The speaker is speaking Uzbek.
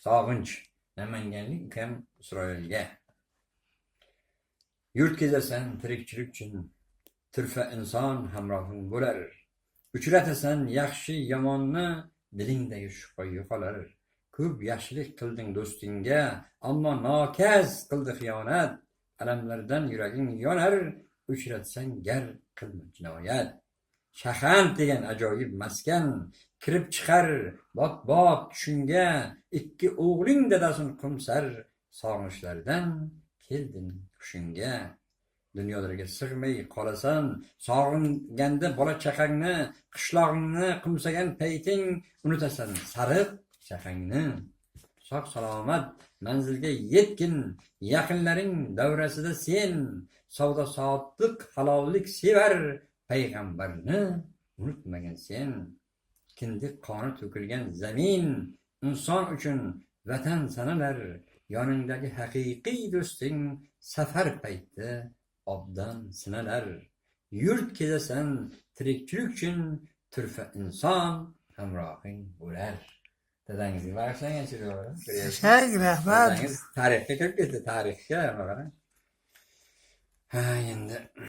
sog'inch. Namanganlik ukam Isroilga. Yurt kezasan tirikchilik uchun, turfa inson hamrohing bo'lar. Uchratasan yaxshi yomonni, dilingdagi shubha yo'qolar. Ko'p yaxshilik qilding do'stingga, ammo nokaz qildi xiyonat. Alamlardan yuraging yonar, uchratsang gar qilma jinoyat. Shahand degan ajoyib maskan, kirib chiqar bot tushunga. Ikki o'g'ling dadasin qumsar, sog'inchlardan kelding hushingga. Dunyolarga sig'may qolasan, sog'inganda bola chaqangni, qishlog'ingni qumsagan payting unutasan sariq chaqangni. Sog' salomat manzilga yetgin, yaqinlaring davrasida sen. Savdo sodiq halollik sevar, payg'ambarni unutmagan sen. Kindik qoni to'kilgan zamin, inson uchun vatan sanalar. Yoningdagi haqiqiy do'sting safar payti obdan sinalar. Yurt kezasan tirikchilik uchun, turfa inson hamrohing bo'lar. Dadangizga bag'ishlangan she'r. Rahmat. Dadangiz tarixga kirib ketdi, tarixga. Ha, endi